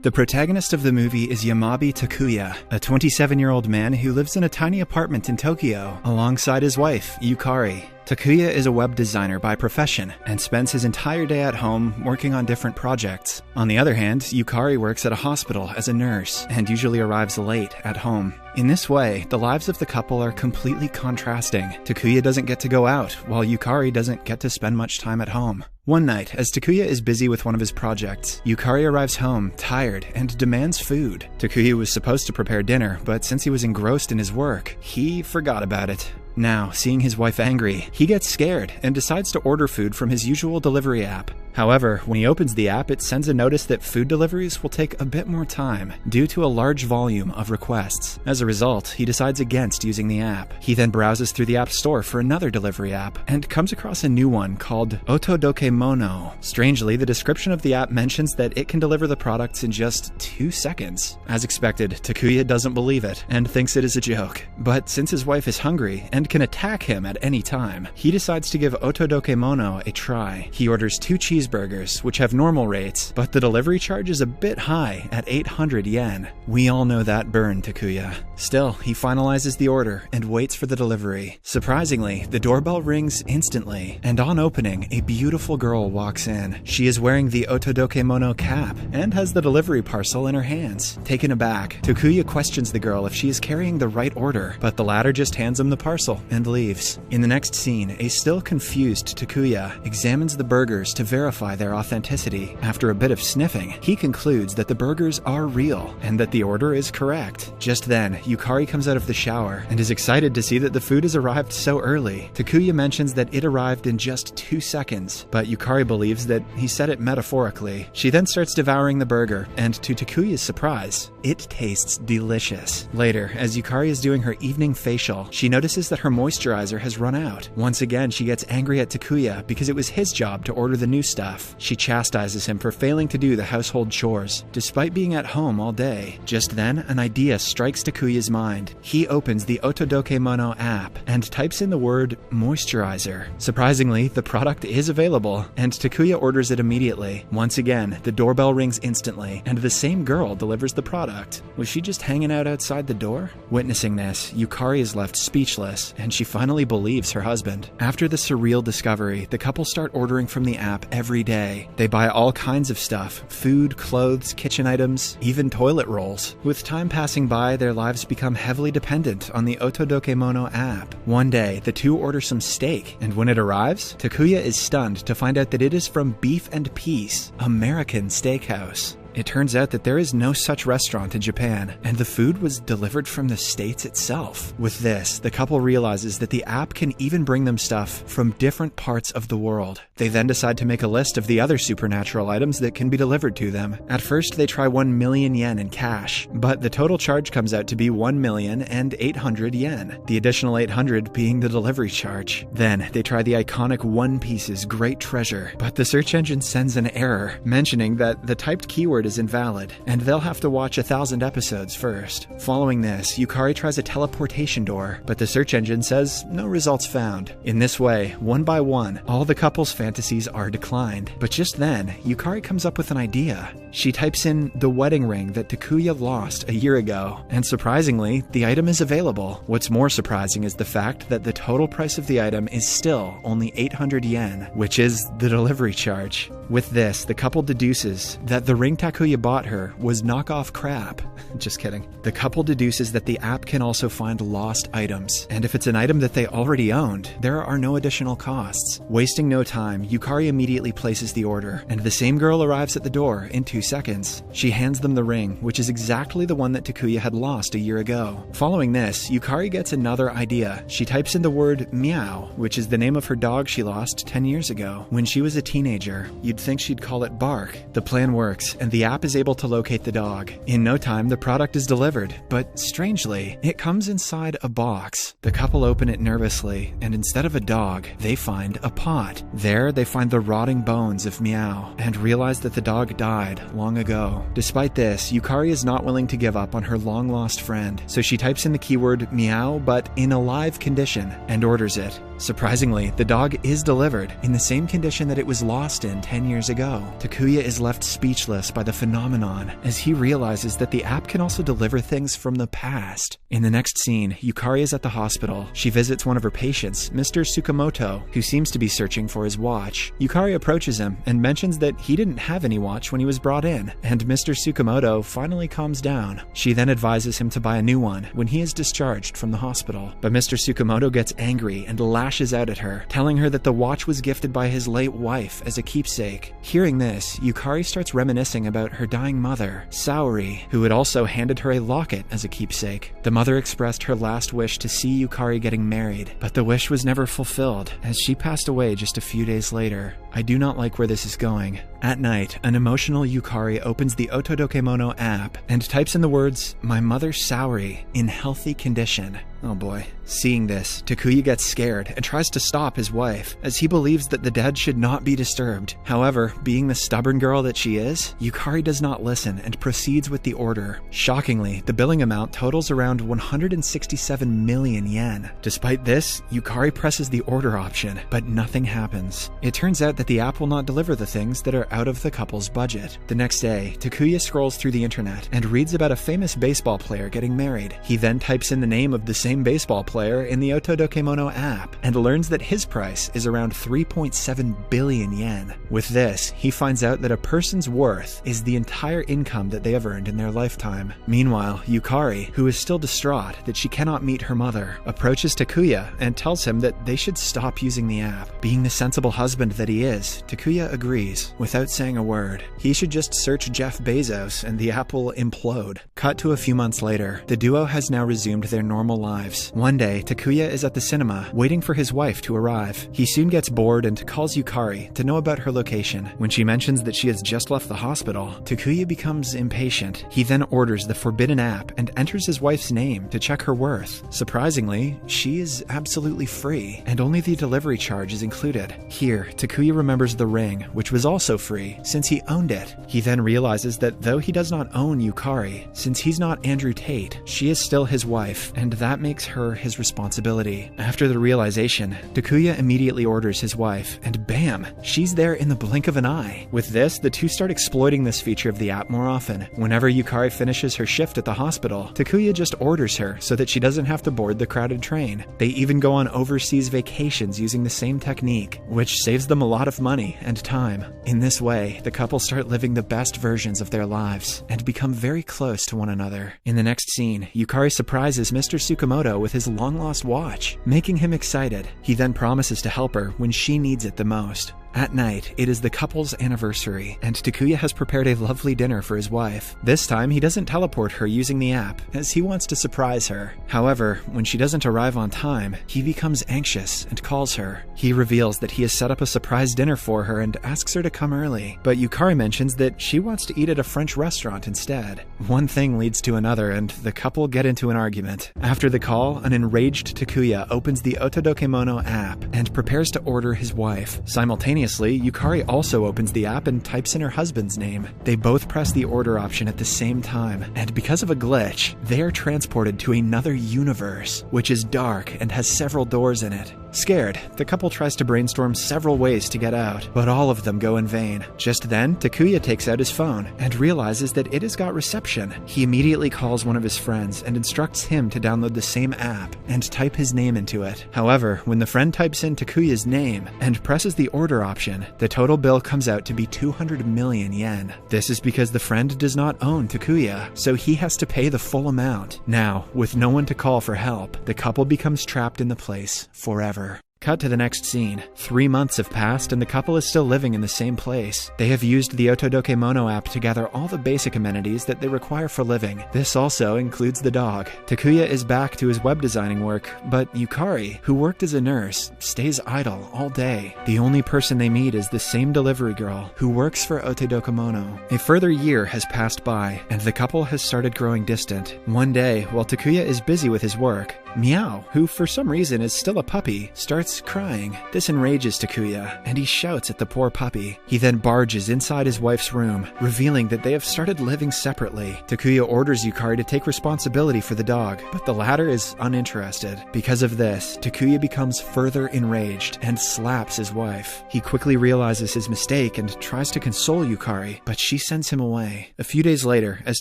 The protagonist of the movie is Yamabi Takuya, a 27-year-old man who lives in a tiny apartment in Tokyo alongside his wife, Yukari. Takuya is a web designer by profession and spends his entire day at home working on different projects. On the other hand, Yukari works at a hospital as a nurse and usually arrives late at home. In this way, the lives of the couple are completely contrasting. Takuya doesn't get to go out, while Yukari doesn't get to spend much time at home. One night, as Takuya is busy with one of his projects, Yukari arrives home, tired, and demands food. Takuya was supposed to prepare dinner, but since he was engrossed in his work, he forgot about it. Now, seeing his wife angry, he gets scared and decides to order food from his usual delivery app. However, when he opens the app, it sends a notice that food deliveries will take a bit more time due to a large volume of requests. As a result, he decides against using the app. He then browses through the App Store for another delivery app and comes across a new one called Otodokemono. Strangely, the description of the app mentions that it can deliver the products in just 2 seconds. As expected, Takuya doesn't believe it and thinks it is a joke. But since his wife is hungry and can attack him at any time, he decides to give Otodokemono a try. He orders 2 cheeseburgers, which have normal rates, but the delivery charge is a bit high at 800 yen. We all know that burn, Takuya. Still, he finalizes the order and waits for the delivery. Surprisingly, the doorbell rings instantly, and on opening, a beautiful girl walks in. She is wearing the Otodokemono cap and has the delivery parcel in her hands. Taken aback, Takuya questions the girl if she is carrying the right order, but the latter just hands him the parcel and leaves. In the next scene, a still confused Takuya examines the burgers to verify their authenticity. After a bit of sniffing, he concludes that the burgers are real and that the order is correct. Just then, Yukari comes out of the shower and is excited to see that the food has arrived so early. Takuya mentions that it arrived in just 2 seconds, but Yukari believes that he said it metaphorically. She then starts devouring the burger, and to Takuya's surprise, it tastes delicious. Later, as Yukari is doing her evening facial, she notices that her moisturizer has run out. Once again, she gets angry at Takuya because it was his job to order the new stuff. She chastises him for failing to do the household chores, despite being at home all day. Just then, an idea strikes Takuya's mind. He opens the Otodokemono app and types in the word moisturizer. Surprisingly, the product is available, and Takuya orders it immediately. Once again, the doorbell rings instantly, and the same girl delivers the product. Was she just hanging out outside the door? Witnessing this, Yukari is left speechless, and she finally believes her husband. After the surreal discovery, the couple start ordering from the app every day. They buy all kinds of stuff: food, clothes, kitchen items, even toilet rolls. With time passing by, their lives become heavily dependent on the Otodokemono app. One day, the two order some steak, and when it arrives, Takuya is stunned to find out that it is from Beef and Peace, American Steakhouse. It turns out that there is no such restaurant in Japan, and the food was delivered from the States itself. With this, the couple realizes that the app can even bring them stuff from different parts of the world. They then decide to make a list of the other supernatural items that can be delivered to them. At first, they try 1 million yen in cash, but the total charge comes out to be 1,800,000 yen, the additional 800 being the delivery charge. Then, they try the iconic One Piece's Great Treasure, but the search engine sends an error, mentioning that the typed keyword is invalid, and they'll have to watch 1,000 episodes first. Following this, Yukari tries a teleportation door, but the search engine says no results found. In this way, one by one, all the couple's fantasies are declined. But just then, Yukari comes up with an idea. She types in the wedding ring that Takuya lost a year ago, and surprisingly, the item is available. What's more surprising is the fact that the total price of the item is still only 800 yen, which is the delivery charge. With this, the couple deduces that the ring Takuya bought her was knockoff crap. Just kidding. The couple deduces that the app can also find lost items, and if it's an item that they already owned, there are no additional costs. Wasting no time, Yukari immediately places the order, and the same girl arrives at the door in 2 seconds. She hands them the ring, which is exactly the one that Takuya had lost a year ago. Following this, Yukari gets another idea. She types in the word meow, which is the name of her dog she lost 10 years ago. When she was a teenager, you'd think she'd call it Bark. The plan works, and the app is able to locate the dog. In no time, the product is delivered, but strangely, it comes inside a box. The couple open it nervously, and instead of a dog, they find a pot. There, they find the rotting bones of Meow, and realize that the dog died long ago. Despite this, Yukari is not willing to give up on her long-lost friend, so she types in the keyword meow, but in a live condition, and orders it. Surprisingly, the dog is delivered in the same condition that it was lost in 10 years ago. Takuya is left speechless by the phenomenon as he realizes that the app can also deliver things from the past. In the next scene, Yukari is at the hospital. She visits one of her patients, Mr. Tsukamoto, who seems to be searching for his watch. Yukari approaches him and mentions that he didn't have any watch when he was brought in, and Mr. Tsukamoto finally calms down. She then advises him to buy a new one when he is discharged from the hospital. But Mr. Tsukamoto gets angry and lashes out at her, telling her that the watch was gifted by his late wife as a keepsake. Hearing this, Yukari starts reminiscing about her dying mother, Saori, who had also handed her a locket as a keepsake. The mother expressed her last wish to see Yukari getting married, but the wish was never fulfilled as she passed away just a few days later. I do not like where this is going. At night, an emotional Yukari opens the Otodokemono app and types in the words, "My mother Saori, in healthy condition." Oh boy. Seeing this, Takuya gets scared and tries to stop his wife, as he believes that the dead should not be disturbed. However, being the stubborn girl that she is, Yukari does not listen and proceeds with the order. Shockingly, the billing amount totals around 167 million yen. Despite this, Yukari presses the order option, but nothing happens. It turns out that the app will not deliver the things that are out of the couple's budget. The next day, Takuya scrolls through the internet and reads about a famous baseball player getting married. He then types in the name of the same baseball player in the Otodokemono app and learns that his price is around 3.7 billion yen. With this, he finds out that a person's worth is the entire income that they have earned in their lifetime. Meanwhile, Yukari, who is still distraught that she cannot meet her mother, approaches Takuya and tells him that they should stop using the app. Being the sensible husband that he is, Takuya agrees, without saying a word. He should just search Jeff Bezos and the app will implode. Cut to a few months later, the duo has now resumed their normal lives. One day, Takuya is at the cinema, waiting for his wife to arrive. He soon gets bored and calls Yukari to know about her location. When she mentions that she has just left the hospital, Takuya becomes impatient. He then orders the forbidden app and enters his wife's name to check her worth. Surprisingly, she is absolutely free, and only the delivery charge is included. Here, Takuya remembers the ring, which was also free, since he owned it. He then realizes that though he does not own Yukari, since he's not Andrew Tate, she is still his wife, and that makes her his responsibility. After the realization, Takuya immediately orders his wife, and bam, she's there in the blink of an eye. With this, the two start exploiting this feature of the app more often. Whenever Yukari finishes her shift at the hospital, Takuya just orders her so that she doesn't have to board the crowded train. They even go on overseas vacations using the same technique, which saves them a lot of money and time. In this way, the couple start living the best versions of their lives and become very close to one another. In the next scene, Yukari surprises Mr. Tsukamoto with his long-lost watch, making him excited. He then promises to help her when she needs it the most. At night, it is the couple's anniversary, and Takuya has prepared a lovely dinner for his wife. This time, he doesn't teleport her using the app, as he wants to surprise her. However, when she doesn't arrive on time, he becomes anxious and calls her. He reveals that he has set up a surprise dinner for her and asks her to come early, but Yukari mentions that she wants to eat at a French restaurant instead. One thing leads to another, and the couple get into an argument. After the call, an enraged Takuya opens the Otodokemono app and prepares to order his wife. Simultaneously, Yukari also opens the app and types in her husband's name. They both press the order option at the same time, and because of a glitch, they are transported to another universe, which is dark and has several doors in it. Scared, the couple tries to brainstorm several ways to get out, but all of them go in vain. Just then, Takuya takes out his phone and realizes that it has got reception. He immediately calls one of his friends and instructs him to download the same app and type his name into it. However, when the friend types in Takuya's name and presses the order option, the total bill comes out to be 200 million yen. This is because the friend does not own Takuya, so he has to pay the full amount. Now, with no one to call for help, the couple becomes trapped in the place forever. Cut to the next scene. 3 months have passed and the couple is still living in the same place. They have used the Otodokemono app to gather all the basic amenities that they require for living. This also includes the dog. Takuya is back to his web designing work, but Yukari, who worked as a nurse, stays idle all day. The only person they meet is the same delivery girl, who works for Otodokemono. A further year has passed by, and the couple has started growing distant. One day, while Takuya is busy with his work, Meow, who for some reason is still a puppy, starts crying. This enrages Takuya, and he shouts at the poor puppy. He then barges inside his wife's room, revealing that they have started living separately. Takuya orders Yukari to take responsibility for the dog, but the latter is uninterested. Because of this, Takuya becomes further enraged and slaps his wife. He quickly realizes his mistake and tries to console Yukari, but she sends him away. A few days later, as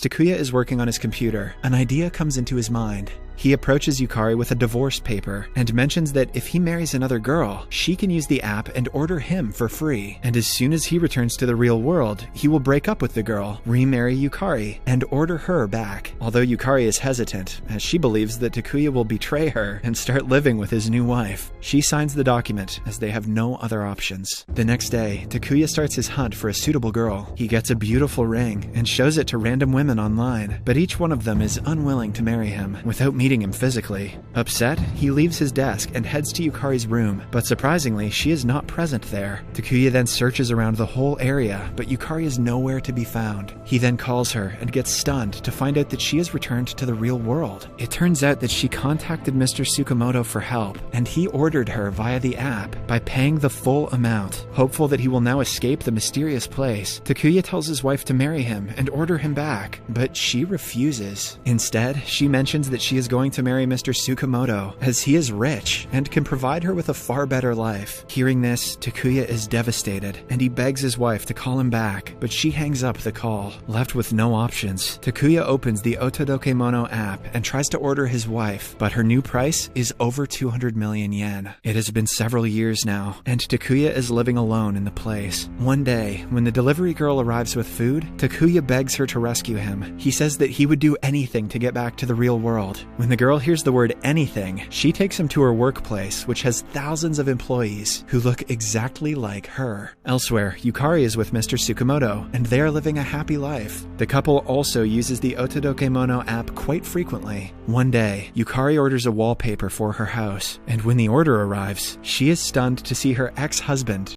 Takuya is working on his computer, an idea comes into his mind. He approaches Yukari with a divorce paper and mentions that if he marries another girl, she can use the app and order him for free. And as soon as he returns to the real world, he will break up with the girl, remarry Yukari, and order her back. Although Yukari is hesitant, as she believes that Takuya will betray her and start living with his new wife. She signs the document as they have no other options. The next day, Takuya starts his hunt for a suitable girl. He gets a beautiful ring and shows it to random women online, but each one of them is unwilling to marry him without meeting him physically. Upset, he leaves his desk and heads to Yukari's room, but surprisingly, she is not present there. Takuya then searches around the whole area, but Yukari is nowhere to be found. He then calls her and gets stunned to find out that she has returned to the real world. It turns out that she contacted Mr. Tsukamoto for help, and he ordered her via the app by paying the full amount. Hopeful that he will now escape the mysterious place, Takuya tells his wife to marry him and order him back, but she refuses. Instead, she mentions that she is going to marry Mr. Tsukamoto, as he is rich and can provide her with a far better life. Hearing this, Takuya is devastated, and he begs his wife to call him back, but she hangs up the call. Left with no options, Takuya opens the Otodokemono app and tries to order his wife, but her new price is over 200 million yen. It has been several years now, and Takuya is living alone in the place. One day, when the delivery girl arrives with food, Takuya begs her to rescue him. He says that he would do anything to get back to the real world. When the girl hears the word anything, she takes him to her workplace, which has thousands of employees who look exactly like her. Elsewhere, Yukari is with Mr. Tsukamoto, and they are living a happy life. The couple also uses the Otodokemono app quite frequently. One day, Yukari orders a wallpaper for her house, and when the order arrives, she is stunned to see her ex-husband